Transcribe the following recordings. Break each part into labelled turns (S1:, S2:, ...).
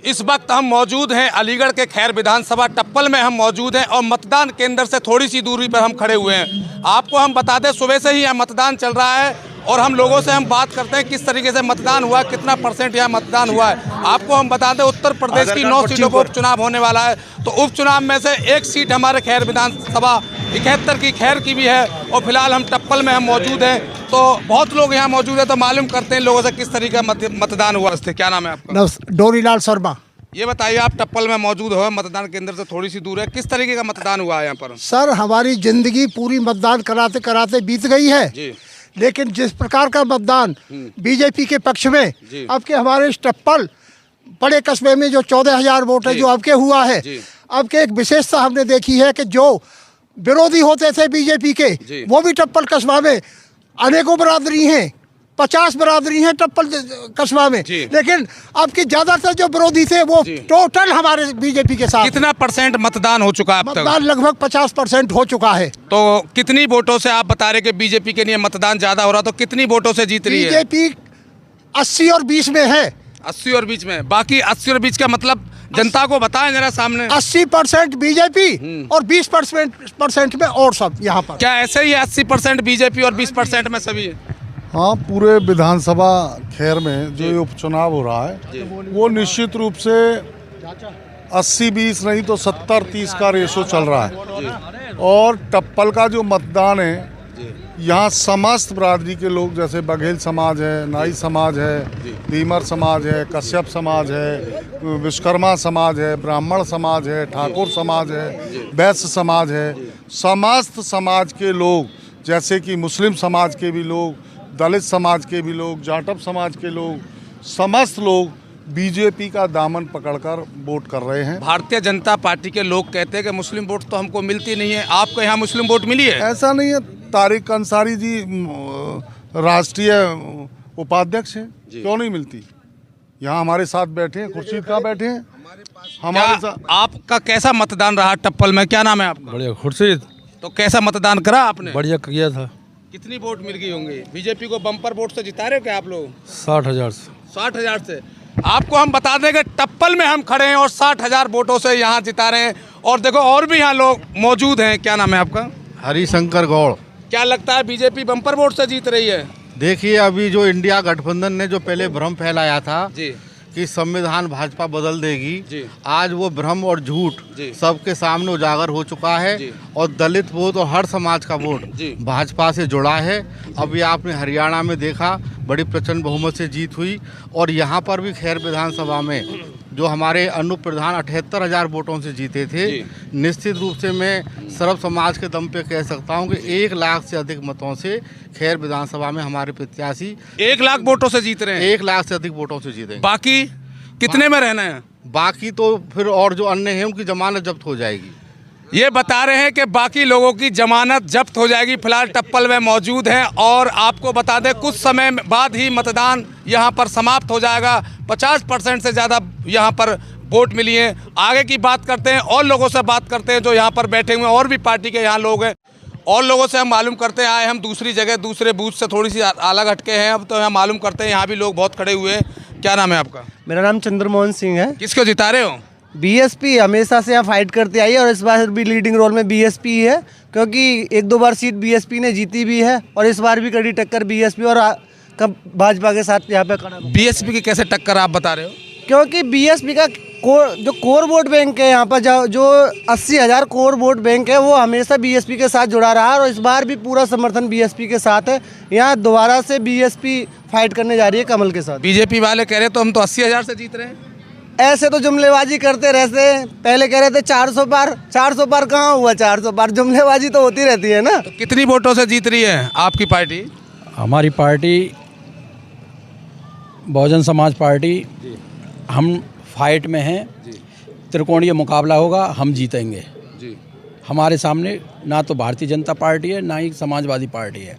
S1: इस वक्त हम मौजूद हैं अलीगढ़ के खैर विधानसभा टप्पल में हम मौजूद हैं और मतदान केंद्र से थोड़ी सी दूरी पर हम खड़े हुए हैं। आपको हम बता दें सुबह से ही यहाँ मतदान चल रहा है और हम लोगों से हम बात करते हैं किस तरीके से मतदान हुआ, कितना % यहाँ मतदान हुआ है। आपको हम बता दें उत्तर प्रदेश की 9 सीटों पर उपचुनाव होने वाला है, तो उपचुनाव में से एक सीट हमारे खैर विधानसभा 71 की खैर की भी है और फिलहाल हम टप्पल में हम मौजूद हैं। तो बहुत लोग यहाँ मौजूद है, तो मालूम करते हैं लोगों से किस तरीके का मतदान हुआ। क्या नाम है आपका?
S2: डोरीलाल शर्मा।
S1: ये बताइए, आप टप्पल में मौजूद हो, मतदान केंद्र से थोड़ी सी दूर है, किस तरीके का मतदान हुआ है यहाँ पर?
S2: सर, हमारी जिंदगी पूरी मतदान कराते कराते बीत गई है
S1: जी।
S2: लेकिन जिस प्रकार का मतदान बीजेपी के पक्ष में अब के हमारे इस टप्पल बड़े कस्बे में जो 14,000 वोट है जो अब के हुआ है, अब के एक विशेषता हमने देखी है कि जो विरोधी होते थे बीजेपी के वो भी टप्पल कस्बा में अनेकों बरादरी हैं, 50 बरादरी हैं टप्पल कस्बा में, लेकिन अब की ज्यादातर जो विरोधी थे वो टोटल हमारे बीजेपी के साथ।
S1: कितना % मतदान हो चुका है अब तक?
S2: मतदान लगभग 50% हो चुका है।
S1: तो कितनी वोटों से आप बता रहे कि बीजेपी के लिए मतदान ज्यादा हो रहा, तो कितनी वोटों से जीत रही है?
S2: बीजेपी 80 और 20 में है।
S1: 80 और 20 में, बाकी 80 और 20 का मतलब जनता को बताएं जरा सामने।
S2: 80% बीजेपी और 20% में और सब यहाँ पर।
S1: क्या ऐसे ही 80% बीजेपी और 20% में सभी है?
S3: हाँ, पूरे विधानसभा खैर में जो ये उपचुनाव हो रहा है वो निश्चित रूप से 80-20 नहीं तो 70-30 का रेशो चल रहा है। और टप्पल का जो मतदान है यहाँ समस्त बरादरी के लोग, जैसे बघेल समाज है, नाई समाज है, दीमर समाज है, कश्यप समाज है, विश्वकर्मा समाज है, ब्राह्मण समाज है, ठाकुर समाज है, वैश्य समाज है, समस्त समाज के लोग, जैसे कि मुस्लिम समाज के भी लोग, दलित समाज के भी लोग, जाटव समाज के लोग, समस्त लोग बीजेपी का दामन पकड़कर वोट कर रहे हैं।
S1: भारतीय जनता पार्टी के लोग कहते हैं कि मुस्लिम वोट तो हमको मिलती नहीं है, आपको यहाँ मुस्लिम वोट मिली है?
S3: ऐसा नहीं है। तारिक अंसारी जी राष्ट्रीय उपाध्यक्ष हैं, क्यों नहीं मिलती? यहाँ हमारे साथ बैठे हैं, खुर्शीद कहाँ बैठे हैं हमारे साथ।
S1: आपका कैसा मतदान रहा टप्पल में? क्या नाम है आपका?
S4: बढ़िया, खुर्शीद।
S1: तो कैसा मतदान करा आपने?
S4: बढ़िया किया था।
S1: कितनी वोट मिल गई होंगी? बीजेपी को बम्पर वोट से जिता रहे हो क्या आप लोग?
S4: 60,000 से।
S1: 60,000 से। आपको हम बता दें कि टप्पल में हम खड़े हैं और 60,000 वोटों से यहाँ जिता रहे हैं। और देखो और भी यहाँ लोग मौजूद हैं। क्या नाम है आपका?
S4: हरिशंकर गौड़।
S1: क्या लगता है बीजेपी बम्पर वोट से जीत रही है?
S4: देखिए, अभी जो इंडिया गठबंधन ने जो पहले भ्रम फैलाया था
S1: जी
S4: कि संविधान भाजपा बदल देगी,
S1: जी,
S4: आज वो भ्रम और झूठ सबके सामने उजागर हो चुका है और दलित वोट और हर समाज का वोट भाजपा से जुड़ा है। अभी आपने हरियाणा में देखा, बड़ी प्रचंड बहुमत से जीत हुई और यहाँ पर भी खैर विधानसभा में जो हमारे अनूप प्रधान 78,000 वोटों से जीते थे। निश्चित रूप से मैं सर्व समाज के दम पे कह सकता हूँ कि 1 लाख से अधिक मतों से खैर विधानसभा में हमारे प्रत्याशी
S1: 1 लाख वोटों से जीत रहे हैं।
S4: 1 लाख से अधिक वोटों से जीते।
S1: बाकी कितने में रहना है?
S4: बाकी तो फिर और जो अन्य हैं उनकी जमानत जब्त हो जाएगी।
S1: ये बता रहे हैं कि बाकी लोगों की जमानत जब्त हो जाएगी। फिलहाल टप्पल में मौजूद हैं और आपको बता दें कुछ समय बाद ही मतदान यहाँ पर समाप्त हो जाएगा। 50% से ज़्यादा यहाँ पर वोट मिली है। आगे की बात करते हैं और लोगों से बात करते हैं जो यहाँ पर बैठे हुए हैं, और भी पार्टी के यहाँ लोग हैं और लोगों से हम मालूम करते हैं। आए हम दूसरी जगह, दूसरे बूथ से थोड़ी सी अलग हटके हैं, अब तो यहाँ मालूम करते हैं यहाँ भी लोग बहुत खड़े हुए हैं। क्या नाम है आपका?
S5: मेरा नाम चंद्रमोहन सिंह है।
S1: किसको जिता रहे हो?
S5: बीएसपी हमेशा से यहाँ फाइट करती आई है और इस बार भी लीडिंग रोल में बीएसपी है, क्योंकि 1-2 बार सीट बीएसपी ने जीती भी है और इस बार भी कड़ी टक्कर बीएसपी और कब भाजपा के साथ यहाँ पे खड़ा।
S1: बीएसपी की कैसे टक्कर आप बता रहे हो?
S5: क्योंकि बीएसपी का जो कोर वोट बैंक है यहाँ पर, जो 80,000 कोर वोट बैंक है वो हमेशा बीएसपी के साथ जुड़ा रहा है और इस बार भी पूरा समर्थन बीएसपी के साथ है। यहाँ दोबारा से बीएसपी फाइट करने जा रही है कमल के साथ।
S1: बीजेपी वाले कह रहे तो हम तो 80,000 से जीत रहे हैं।
S5: ऐसे तो जुमलेबाजी करते रहते हैं। पहले कह रहे थे 400 पार, 400 पार कहाँ हुआ? 400 पार जुमलेबाजी तो होती रहती है ना।
S1: तो कितनी वोटों से जीत रही है आपकी पार्टी?
S6: हमारी पार्टी बहुजन समाज पार्टी, हम फाइट में हैं। त्रिकोणीय मुकाबला होगा, हम जीतेंगे। हमारे सामने ना तो भारतीय जनता पार्टी है, ना ही समाजवादी पार्टी है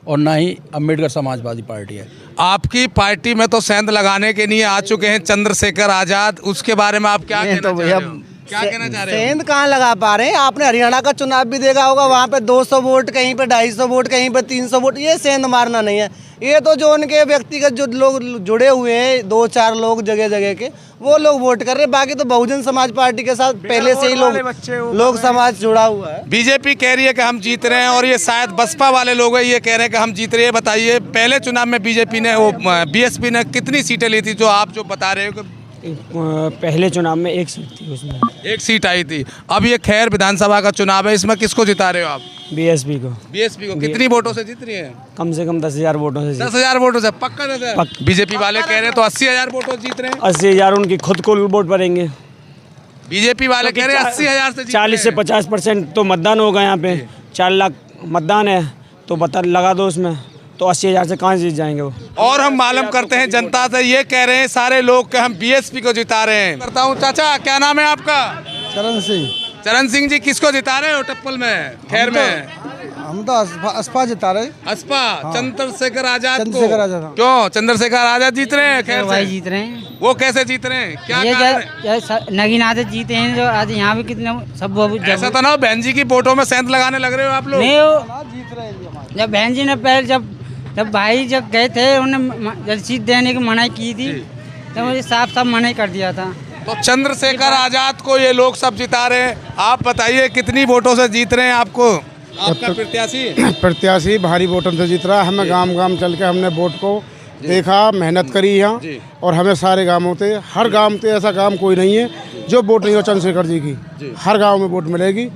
S6: और ना ही अम्बेडकर समाजवादी पार्टी है।
S1: आपकी पार्टी में तो सेंध लगाने के लिए आ चुके हैं चंद्रशेखर आजाद, उसके बारे में आप क्या कहना चाह रहे हो? क्या कहना चाह रहे हो?
S5: सेंध कहाँ लगा पा रहे हैं? आपने हरियाणा का चुनाव भी देखा होगा, वहाँ पे 200 वोट, कहीं पे 250 वोट, कहीं पे 300 वोट। ये सेंध मारना नहीं है। ये तो जो उनके व्यक्तिगत जो लोग जुड़े हुए हैं 2-4 लोग जगह जगह के, वो लोग वोट कर रहे हैं। बाकी तो बहुजन समाज पार्टी के साथ पहले से ही लोग समाज जुड़ा हुआ है।
S1: बीजेपी कह रही है कि हम जीत रहे हैं और ये शायद बसपा वाले लोग हैं ये कह रहे हैं कि हम जीत रहे हैं। बताइए, पहले चुनाव में बीएसपी ने कितनी सीटें ली थी जो आप जो बता रहे हो कि
S7: पहले चुनाव में 1 सीट थी, उसमें
S1: 1 सीट आई थी। अब ये खैर विधानसभा का चुनाव है, इसमें किसको जिता रहे हो आप?
S7: बीएसपी को।
S1: बीएसपी को कितनी वोटों से जीत रही है?
S7: कम से कम 10,000 वोटों से।
S1: 10,000 वोटों से पक्का? बीजेपी वाले कह रहे हैं तो 80,000 वोटों जीत रहे हैं।
S7: 80,000 उनकी खुद को वोट पड़ेंगे।
S1: बीजेपी वाले कह रहे हैं 80,000 से
S7: 40 से 50% तो मतदान होगा यहाँ पे। 4 लाख मतदान है तो बता लगा दो उसमें, तो 80,000 से कहाँ जीत जाएंगे वो।
S1: और हम मालूम करते हैं जनता से, ये कह रहे हैं सारे लोग कि हम बीएसपी को जिता रहे हैं। करता हूँ। चाचा क्या नाम है आपका?
S5: चरण सिंह।
S1: चरण सिंह जी, किसको जिता रहे हो टप्पल में, खैर में?
S5: हम तो असपा जिता रहे।
S1: असपा? चंद्रशेखर आजाद को?
S5: चंद्रशेखर आजाद।
S1: क्यों चंद्रशेखर आजाद जीत रहे हैं खैर से?
S8: भाई जीत रहे हैं।
S1: वो कैसे जीत रहे हैं, क्या कारण है?
S8: नगीनाथ जीते हैं जो आज यहाँ पे कितने सब
S1: ऐसा तो ना हो बहन जी की वोटों में सेंध लगाने लग रहे हो आप लोग?
S8: नहीं हो, जब बहन जी ने पहले जब भाई जब गए थे उन्होंने सीट देने की मनाही की थी तो मुझे साफ मना कर दिया था।
S1: तो चंद्रशेखर आजाद को ये लोग सब जिता रहे हैं। आप बताइए कितनी वोटों से जीत रहे हैं? आपको आपका
S9: प्रत्याशी भारी वोटों से जीत रहा है। हमें गांव चल के हमने वोट को देखा, मेहनत करी यहाँ, और हमें सारे गांवों से, हर गांव से ऐसा गांव कोई नहीं है जो वोट नहीं हो चंद्रशेखर जी की। हर गांव में वोट मिलेगी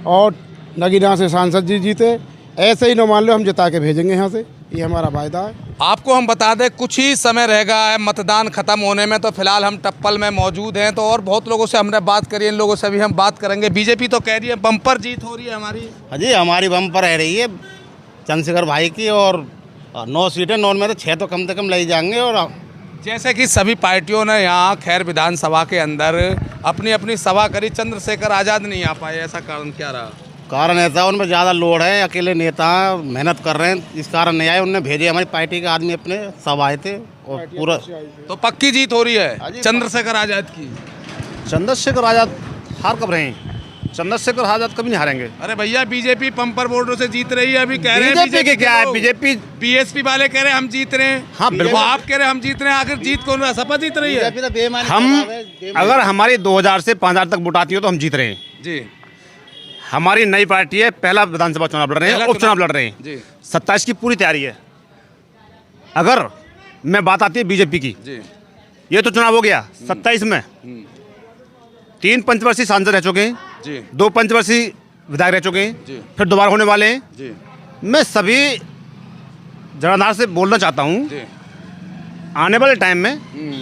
S9: और नगीना से सांसद जी जीते, ऐसे ही न मान लो हम जिता के भेजेंगे यहाँ से, ये हमारा वायदा है।
S1: आपको हम बता दें कुछ ही समय रह गया है मतदान खत्म होने में, तो फिलहाल हम टप्पल में मौजूद हैं। तो और बहुत लोगों से हमने बात करी है, इन लोगों से भी हम बात करेंगे। बीजेपी तो कह रही है बम्पर जीत हो रही है हमारी।
S10: हाँ जी, हमारी बम्पर रह रही है चंद्रशेखर भाई की, और 9 सीटें, 9 में तो 6 तो कम से कम ले जाएंगे। और
S1: जैसे कि सभी पार्टियों ने यहाँ खैर विधानसभा के अंदर अपनी अपनी सभा करी, चंद्रशेखर आजाद नहीं आ पाए, ऐसा कारण क्या रहा?
S10: कारण ऐसा उनमें ज़्यादा लोड है, अकेले नेता मेहनत कर रहे हैं, इस कारण नहीं आए। उनने भेजे हमारी पार्टी के आदमी अपने, सब आए थे और पूरा।
S1: तो पक्की जीत हो रही है चंद्रशेखर आजाद की?
S10: चंद्रशेखर आजाद हार कब रहे हैं? चंद्रशेखर आजाद कभी नहीं हारेंगे।
S1: अरे भैया बीजेपी पंपर वोटों से जीत रही है, अभी कह रहे हैं
S10: बीजेपी के क्या है? बीजेपी
S1: बीएसपी वाले कह रहे हैं हम जीत रहे हैं।
S10: हाँ बिल्कुल,
S1: आप कह रहे हैं हम जीत रहे हैं, आखिर जीत कौन रहा? सपा जीत रही है।
S10: हम अगर हमारी 2000 से 5000 तक वोट आती हो तो हम जीत रहे हैं
S1: जी।
S10: हमारी नई पार्टी है, पहला विधानसभा चुनाव लड़ रहे हैं, उपचुनाव लड़ रहे हैं
S1: जी।
S10: 27 की पूरी तैयारी है। अगर मैं बात आती है बीजेपी की
S1: जी,
S10: ये तो चुनाव हो गया 27 में 3 पंचवर्षीय सांसद रह चुके हैं
S1: जी,
S10: 2 पंचवर्षीय विधायक रह चुके हैं
S1: जी,
S10: फिर दोबारा होने वाले हैं
S1: जी,
S10: मैं सभी जनाधार से बोलना चाहता हूँ
S1: जी।
S10: आने वाले टाइम में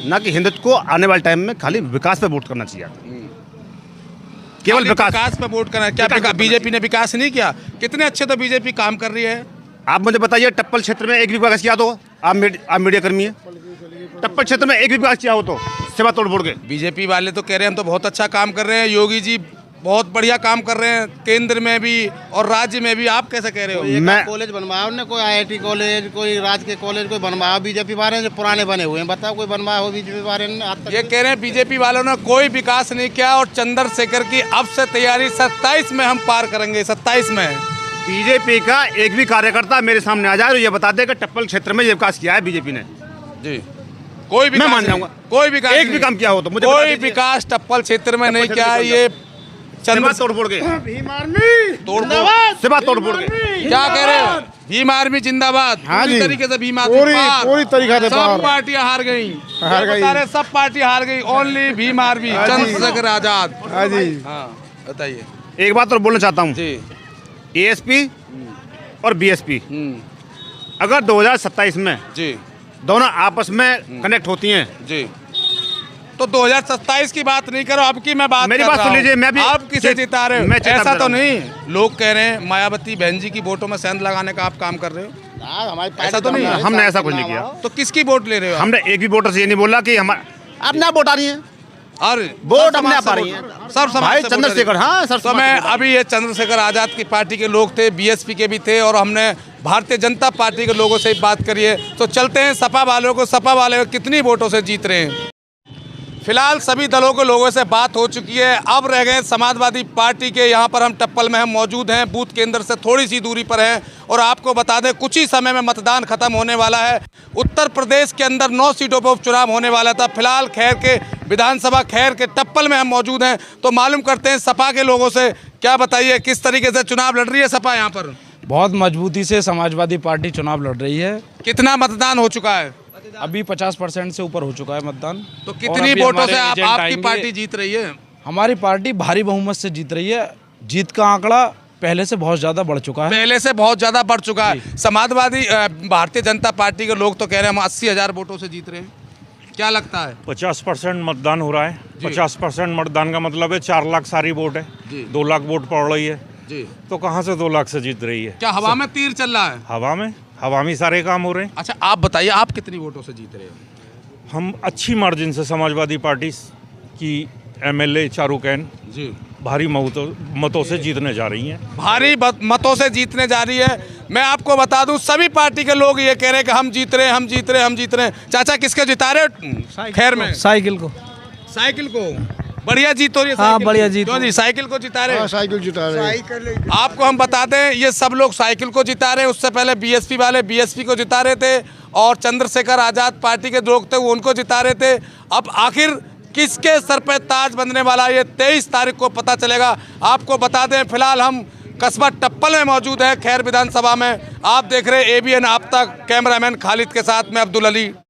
S10: ना कि हिंदुत्व को आने वाले टाइम में खाली विकास पे वोट करना चाहिए, केवल
S1: विकास पे वोट करना है। क्या बीजेपी ने विकास नहीं किया? कितने अच्छे तो बीजेपी काम कर रही है।
S10: आप मुझे बताइए टप्पल क्षेत्र में एक भी विकास किया तो? आप मीडिया कर्मी है, टप्पल क्षेत्र में एक भी विकास किया हो तो सेवा तोड़ फोड़ के?
S1: बीजेपी वाले तो कह रहे हैं हम तो बहुत अच्छा काम कर रहे हैं, योगी जी बहुत बढ़िया काम कर रहे हैं केंद्र में भी और राज्य में भी। आप कैसे कह रहे हो?
S10: मैं
S11: कॉलेज बनवाया उन्होंने, कोई IIT कॉलेज, कोई राजकीय कॉलेज, कोई बनवाया बीजेपी वाले जो पुराने बने हुए हैं। बताओ कोई बनवाया हो बीजेपी वाले ने आज तक?
S1: ये कह रहे हैं बीजेपी वालों ने कोई विकास नहीं किया और चंद्रशेखर की अब से तैयारी 27 में हम पार करेंगे। 27 में
S10: बीजेपी का एक भी कार्यकर्ता मेरे सामने आ जाए और ये बता दे कि टप्पल क्षेत्र में ये विकास किया है बीजेपी ने
S1: जी। कोई
S10: मैं मान जाऊंगा,
S1: कोई विकास
S10: एक भी काम किया हो तो मुझे
S1: कोई विकास टप्पल क्षेत्र में नहीं किया। ये
S10: चंद्र तोड़ फोड़ के सेवा तोड़ फोड़ के
S1: क्या कह रहे हो? भीम आर्मी जिंदाबाद।
S9: हाँ
S1: पूरी
S9: जी,
S1: तरीके से भीम
S9: पूरी तरीके से
S1: सब पार्टियां हार गई, सब पार्टी हार गई, ओनली भीम आर्मी चंद्रशेखर आजाद।
S9: हाँ जी,
S1: हाँ बताइए।
S10: एक बात और बोलना चाहता हूँ
S1: जी,
S10: ASP और BSP अगर 2027 में
S1: जी
S10: दोनों आपस में कनेक्ट होती हैं
S1: जी, तो 2027 की बात नहीं करो, अब की मैं बात
S10: मेरी
S1: कर
S10: बात
S1: रहा
S10: सुन
S1: हूं।
S10: लीजिए, मैं भी
S1: आप किसे जिता रहे हो?
S10: मैं चेता
S1: ऐसा तो
S10: रहा
S1: नहीं, लोग कह रहे हैं मायावती बहन जी की वोटों में सेंध लगाने का आप काम कर रहे हो।
S11: हमारी
S1: ऐसा तो नहीं है।
S10: हमने ऐसा कुछ नहीं किया।
S1: तो किसकी वोट ले रहे हो?
S10: हमने एक भी वोटर से ये नहीं बोला कि हम अपना वोट आ रही है
S1: और
S10: वोट अपने आप आ रही है
S1: सब
S10: भाई चंद्रशेखर। हाँ सर,
S1: तो मैं अभी ये चंद्रशेखर आजाद की पार्टी के लोग थे, BSP के भी थे और हमने भारतीय जनता पार्टी के लोगों से बात करी है। तो चलते हैं सपा वालों को, सपा वाले कितनी वोटों से जीत रहे हैं। फिलहाल सभी दलों के लोगों से बात हो चुकी है। अब रह गए समाजवादी पार्टी के। यहाँ पर हम टप्पल में हम मौजूद हैं, बूथ केंद्र से थोड़ी सी दूरी पर हैं और आपको बता दें कुछ ही समय में मतदान खत्म होने वाला है। उत्तर प्रदेश के अंदर 9 सीटों पर उपचुनाव होने वाला था। फिलहाल खैर के विधानसभा खैर के टप्पल में हम मौजूद हैं, तो मालूम करते हैं सपा के लोगों से। क्या बताइए, किस तरीके से चुनाव लड़ रही है सपा यहाँ पर?
S12: बहुत मजबूती से समाजवादी पार्टी चुनाव लड़ रही है।
S1: कितना मतदान हो चुका है?
S12: अभी 50% से ऊपर हो चुका है मतदान।
S1: तो कितनी वोटों से आपकी पार्टी जीत रही है?
S12: हमारी पार्टी भारी बहुमत से जीत रही है। जीत का आंकड़ा पहले से बहुत ज़्यादा बढ़ चुका है।
S1: पहले से बहुत ज़्यादा बढ़ चुका है। समाजवादी भारतीय जनता पार्टी के लोग तो कह रहे हैं हम 80,000 वोटों से जीत रहे हैं। क्या लगता है?
S13: 50% मतदान हो रहा है। 50% मतदान का मतलब है 4 लाख सारी वोट है। 2 लाख वोट पड़ रही है
S1: जी।
S13: तो कहाँ से 2 लाख से जीत रही है?
S1: क्या हवा में तीर चल रहा है?
S13: हवा में सारे काम हो रहे हैं।
S1: अच्छा, आप बताइए आप कितनी वोटों से जीत रहे हो?
S13: हम अच्छी मार्जिन से समाजवादी पार्टी की MLA चारुकैन
S1: जी
S13: भारी मतों से जीतने जा रही हैं।
S1: भारी मतों से जीतने जा रही है। मैं आपको बता दूं सभी पार्टी के लोग ये कह रहे हैं कि हम जीत रहे हैं, हम जीत रहे हैं, हम जीत रहे हैं। चाचा किसके जिता रहे हो खैर में?
S5: साइकिल को।
S1: साइकिल को बढ़िया जीत हो रही है।
S5: हाँ, बढ़िया जीत।
S1: क्यों जी साइकिल को जिता रहे हैं?
S2: साइकिल जिता रहे।
S1: आपको हम बता दें ये सब लोग साइकिल को जिता रहे हैं। उससे पहले BSP वाले BSP को जिता रहे थे और चंद्रशेखर आज़ाद पार्टी के लोग थे वो उनको जिता रहे थे। अब आखिर किसके सर पे ताज बंधने वाला ये 23 तारीख को पता चलेगा। आपको बता दें फिलहाल हम कस्बा टप्पल में मौजूद है खैर विधानसभा में। आप देख रहे हैं ABN आप तक, कैमरामैन खालिद के साथ में अब्दुल अली।